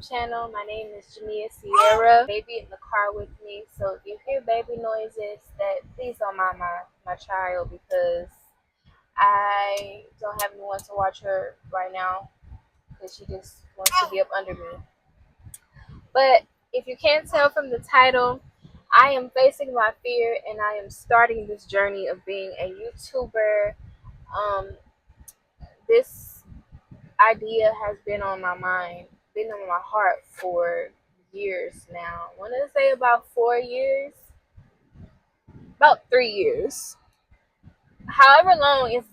channel. My name is Jamia Sierra. Baby in the car with me. So if you hear baby noises, that please don't mind my child, because I don't have anyone to watch her right now because she just wants to be up under me. But if you can't tell from the title, I am facing my fear and I am starting this journey of being a YouTuber. This idea has been on my mind, been on my heart for years now. I want to say about 4 years, about 3 years. However long it's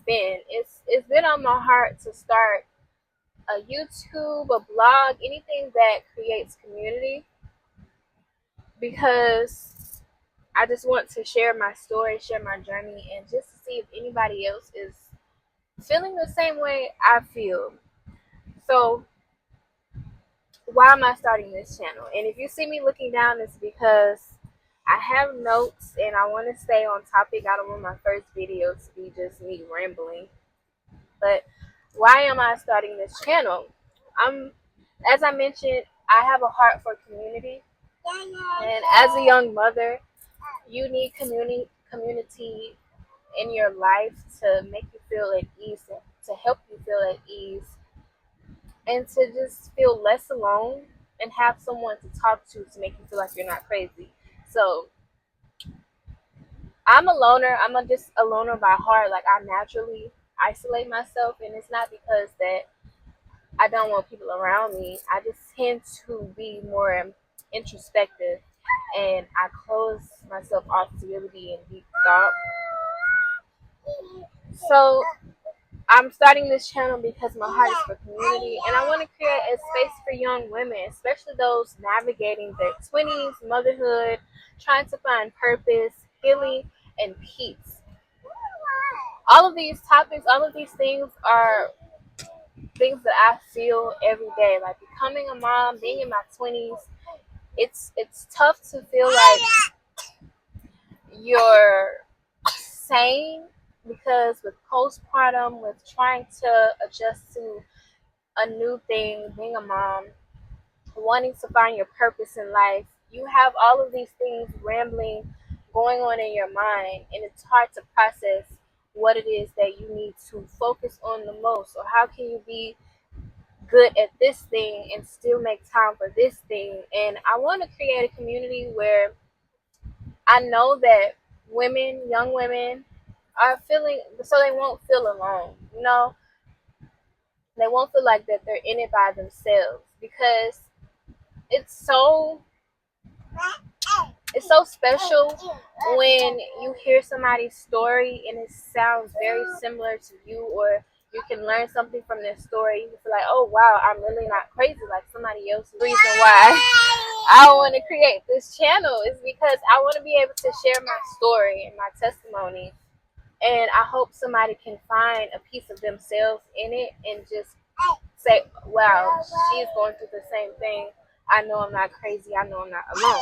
been on my heart to start a YouTube, a blog, anything that creates community, because I just want to share my story, share my journey, and just to see if anybody else is feeling the same way I feel. So why am I starting this channel? And if you see me looking down, it's because I have notes and I want to stay on topic. I don't want my first video to be just me rambling. But why am I starting this channel? As I mentioned, I have a heart for community. And as a young mother, you need community in your life to make you feel at ease, to help you feel at ease, and to just feel less alone and have someone to talk to make you feel like you're not crazy. So I'm a loner. Just a loner by heart. Like, I naturally isolate myself, and it's not because that I don't want people around me. I just tend to be more introspective, and I close myself off to really be in deep thought. So I'm starting this channel because my heart is for community, and I want to create a space for young women, especially those navigating their 20s, motherhood, trying to find purpose, healing, and peace. All of these topics, all of these things are things that I feel every day. Like, becoming a mom, being in my 20s, it's tough to feel like you're sane, because with postpartum, with trying to adjust to a new thing, being a mom, wanting to find your purpose in life, you have all of these things rambling, going on in your mind, and it's hard to process what it is that you need to focus on the most, or how can you be good at this thing and still make time for this thing. And I want to create a community where I know that young women are feeling, so they won't feel alone. They won't feel like that they're in it by themselves, because it's so special when you hear somebody's story and it sounds very similar to you, or you can learn something from their story. You feel like, oh wow, I'm really not crazy like somebody else. The reason why I want to create this channel is because I want to be able to share my story and my testimony, and I hope somebody can find a piece of themselves in it and just say, wow, she's going through the same thing. I know I'm not crazy. I know I'm not alone.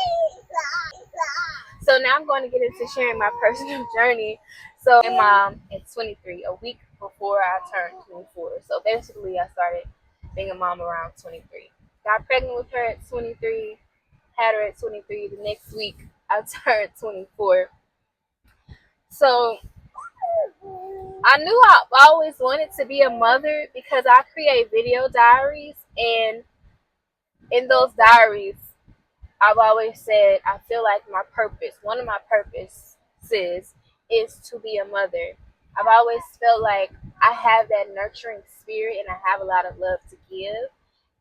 So now I'm going to get into sharing my personal journey. So I'm a mom at 23, a week before I turned 24. So basically, I started being a mom around 23. Got pregnant with her at 23, had her at 23. The next week, I turned 24. So I knew I always wanted to be a mother, because I create video diaries, and in those diaries, I've always said I feel like one of my purposes is to be a mother. I've always felt like I have that nurturing spirit and I have a lot of love to give,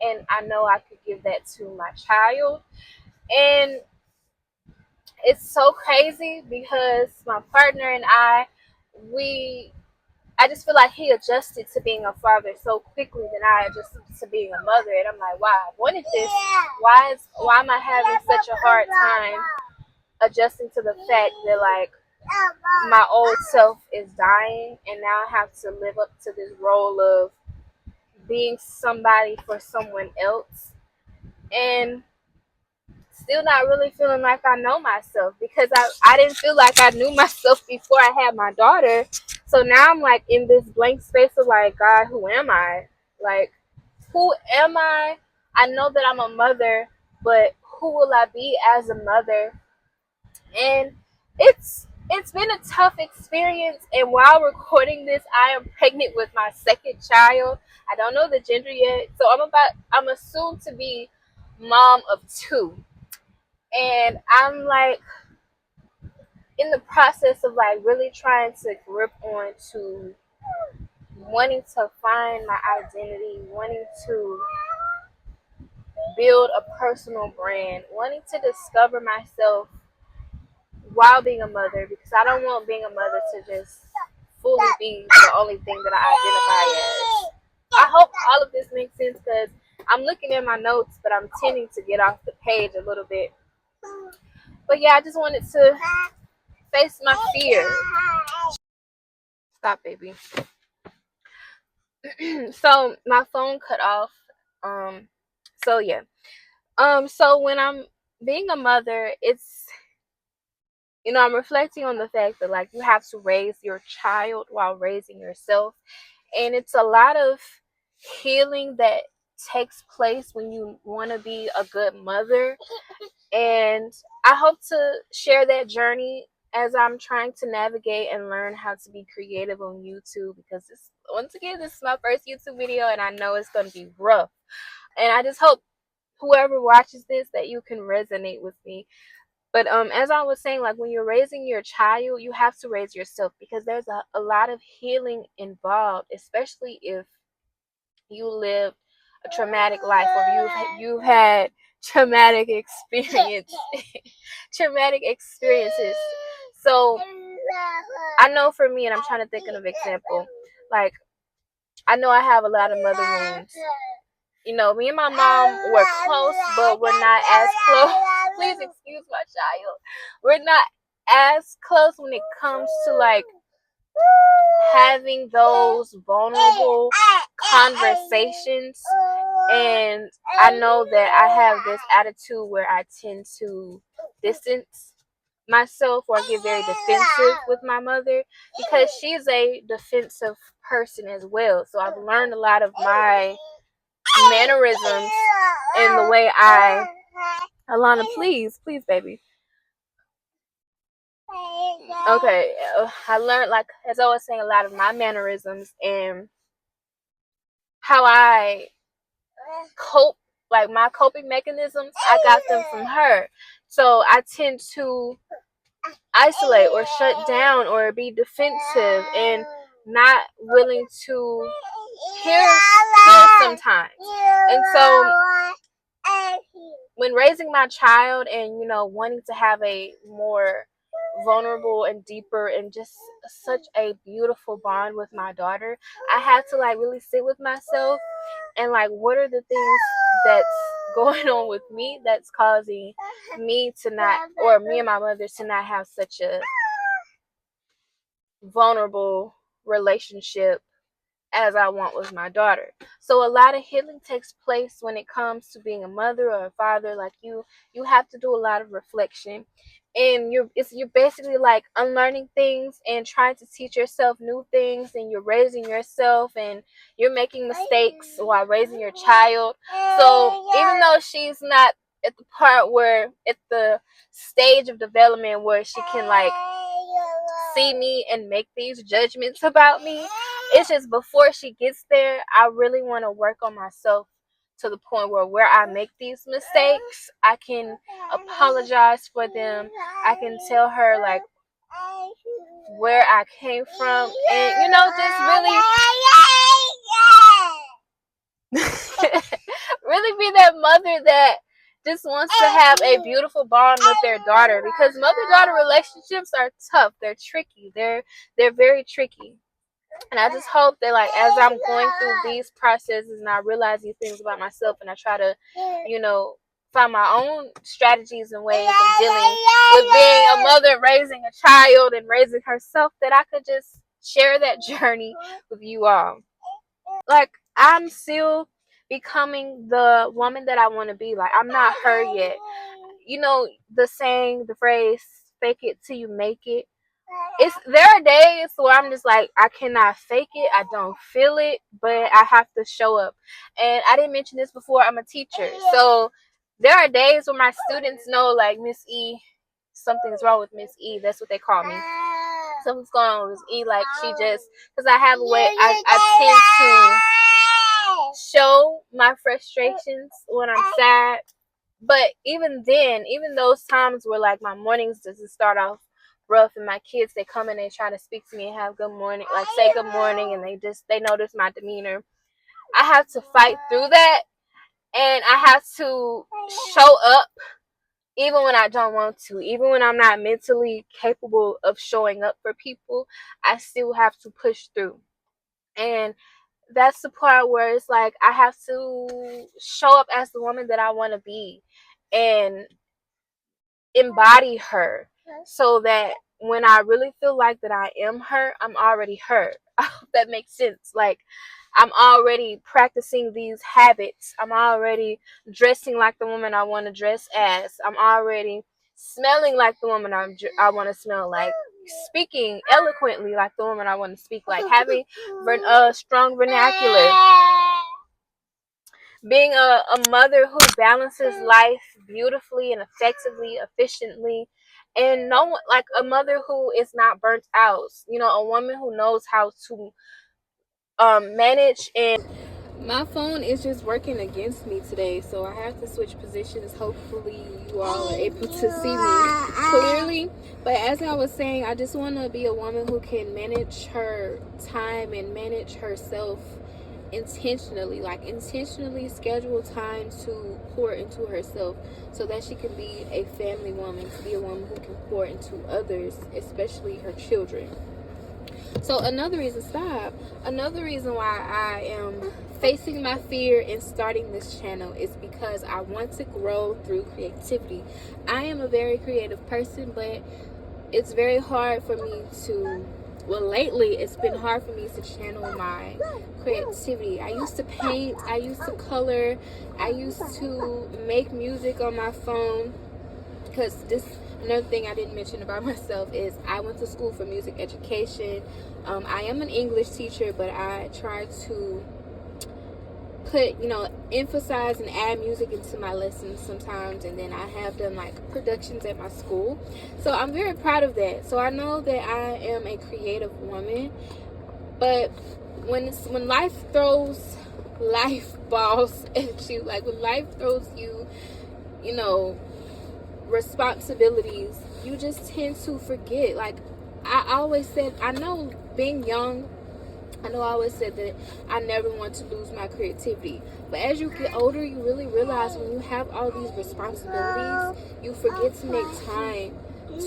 and I know I could give that to my child. And it's so crazy because my partner and I just feel like he adjusted to being a father so quickly than I adjusted to being a mother. And I'm like, wow, I wanted this. Why am I having such a hard time adjusting to the fact that, like, my old self is dying, and now I have to live up to this role of being somebody for someone else, and still not really feeling like I know myself, because I didn't feel like I knew myself before I had my daughter. So now I'm like in this blank space of like, God, who am I? Like, who am I? I know that I'm a mother, but who will I be as a mother? And it's been a tough experience. And while recording this, I am pregnant with my second child. I don't know the gender yet, so I'm assumed to be mom of two. And I'm like in the process of like really trying to grip on to wanting to find my identity, wanting to build a personal brand, wanting to discover myself while being a mother, because I don't want being a mother to just fully be the only thing that I identify as. I hope all of this makes sense because I'm looking at my notes, but I'm tending to get off the page a little bit. But yeah, I just wanted to face my fear. Stop, baby. So my phone cut off. So yeah. So when I'm being a mother, it's, I'm reflecting on the fact that like you have to raise your child while raising yourself. And it's a lot of healing that takes place when you want to be a good mother. And I hope to share that journey as I'm trying to navigate and learn how to be creative on YouTube, because once again, this is my first YouTube video and I know it's going to be rough. And I just hope whoever watches this that you can resonate with me. But as I was saying, like when you're raising your child, you have to raise yourself, because there's a lot of healing involved, especially if you lived a traumatic life or you've had traumatic experience traumatic experiences. So I know for me, and I'm trying to think of an example, like I know I have a lot of mother wounds. Me and my mom were close, but we're not as close. Please excuse my child. We're not as close when it comes to like having those vulnerable conversations. And I know that I have this attitude where I tend to distance myself or get very defensive with my mother, because she's a defensive person as well. So I've learned a lot of my mannerisms and the way Alana, please, baby. Okay, I learned, like, as I was saying, a lot of my mannerisms and how I cope, like my coping mechanisms, I got them from her. So I tend to isolate or shut down or be defensive and not willing to hear sometimes. And so when raising my child and wanting to have a more vulnerable and deeper and just such a beautiful bond with my daughter, I had to like really sit with myself and like, what are the things that's going on with me that's causing me to not, or me and my mother to not have such a vulnerable relationship as I want with my daughter. So a lot of healing takes place when it comes to being a mother or a father. Like you have to do a lot of reflection, and you're basically like unlearning things and trying to teach yourself new things, and you're raising yourself and you're making mistakes while raising your child. So even though she's not at the part where, at the stage of development where she can like see me and make these judgments about me, it's just before she gets there, I really want to work on myself to the point where I make these mistakes, I can apologize for them. I can tell her like where I came from, and just really really be that mother that just wants to have a beautiful bond with their daughter, because mother-daughter relationships are tough. They're tricky. They're very tricky. And I just hope that like as I'm going through these processes and I realize these things about myself and I try to, find my own strategies and ways of dealing with being a mother, raising a child and raising herself, that I could just share that journey with you all. Like, I'm still becoming the woman that I want to be. Like, I'm not her yet. The saying, the phrase, fake it till you make it. there are days where I'm just like, I cannot fake it, I don't feel it, but I have to show up. And I didn't mention this before, I'm a teacher, so there are days where my students know, like, Miss E, something's wrong with Miss E. That's what they call me. Something's going on with Miss E. Like, she just, because I have a way, I tend to show my frustrations when I'm sad. But even then, even those times where, like, my mornings doesn't start off rough and my kids, they come in and try to speak to me and have good morning, like, say good morning, and they notice my demeanor, I have to fight through that, and I have to show up even when I don't want to, even when I'm not mentally capable of showing up for people. I still have to push through. And that's the part where it's like I have to show up as the woman that I want to be and embody her, so that when I really feel like that I am her, I'm already her. I hope that makes sense. Like, I'm already practicing these habits. I'm already dressing like the woman I want to dress as. I'm already smelling like the woman I want to smell like. Speaking eloquently like the woman I want to speak like. Having strong vernacular. Being a mother who balances life beautifully and effectively, efficiently, and no one, like a mother who is not burnt out. You know, a woman who knows how to manage. And my phone is just working against me today, so I have to switch positions. Hopefully you all are able to see me clearly. But as I was saying, I just want to be a woman who can manage her time and manage herself intentionally, like intentionally schedule time to pour into herself, so that she can be a family woman, to be a woman who can pour into others, especially her children. So another reason why I am facing my fear in starting this channel is because I want to grow through creativity. I am a very creative person, but it's very hard for me to, well, lately it's been hard for me to channel my creativity. I used to paint, I used to color, I used to make music on my phone. Because another thing I didn't mention about myself is I went to school for music education. I am an English teacher, but I try to put, emphasize and add music into my lessons sometimes, and then I have done like productions at my school, so I'm very proud of that. So I know that I am a creative woman, but when life throws life balls at you, like when life throws you, responsibilities, you just tend to forget. Like I always said, I know being young, I always said that I never want to lose my creativity. But as you get older, you really realize when you have all these responsibilities, you forget to make time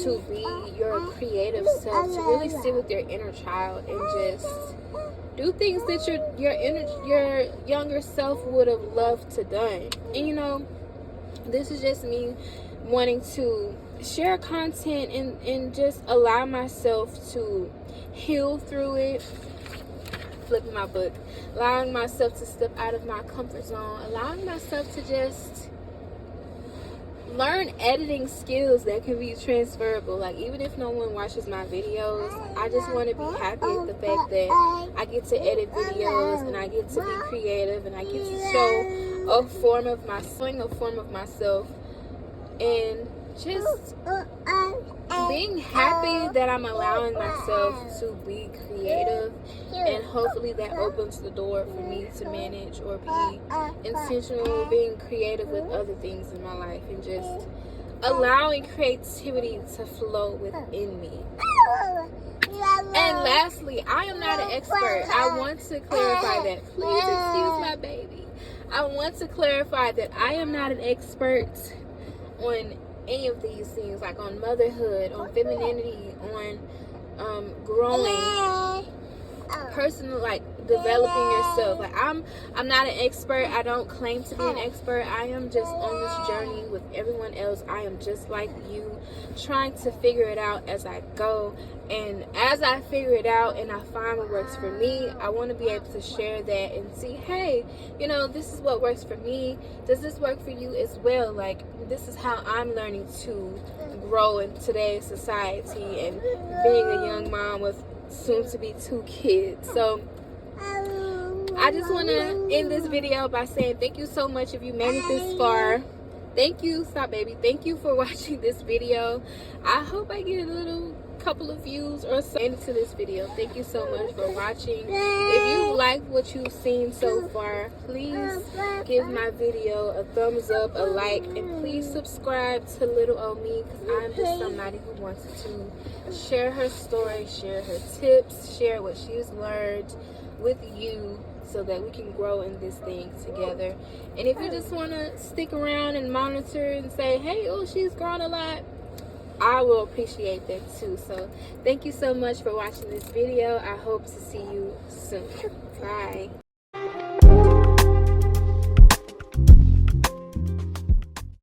to be your creative self, to really sit with your inner child and just do things that your younger self would have loved to done. And this is just me wanting to share content and just allow myself to heal through it. Flipping my book, allowing myself to step out of my comfort zone, allowing myself to just learn editing skills that can be transferable. Like, even if no one watches my videos, I just want to be happy with the fact that I get to edit videos and I get to be creative and I get to show a form of myself, and just being happy that I'm allowing myself to be creative, and hopefully that opens the door for me to manage or be intentional, being creative with other things in my life, and just allowing creativity to flow within me. And lastly, I am not an expert. I want to clarify that. Please excuse my baby. I want to clarify that I am not an expert on any of these things, like on motherhood, on femininity, on growing, personal, like developing yourself. Like I'm not an expert. I don't claim to be an expert. I am just on this journey with everyone else. I am just like you, trying to figure it out as I go. And as I figure it out and I find what works for me, I want to be able to share that and see, hey, this is what works for me. Does this work for you as well? Like, this is how I'm learning to grow in today's society and being a young mom with soon to be 2 kids. So I just want to end this video by saying thank you so much if you made it this far. Thank you. Stop, baby. Thank you for watching this video. I hope I get a little couple of views or so into this video. Thank you so much for watching. If you liked what you've seen so far, please give my video a thumbs up, a like, and please subscribe to little old me, because I'm just somebody who wants to share her story, share her tips, share what she's learned with you, so that we can grow in this thing together. And if you just want to stick around and monitor and say, hey, oh, she's grown a lot, I will appreciate that too. So thank you so much for watching this video. I hope to see you soon. Bye.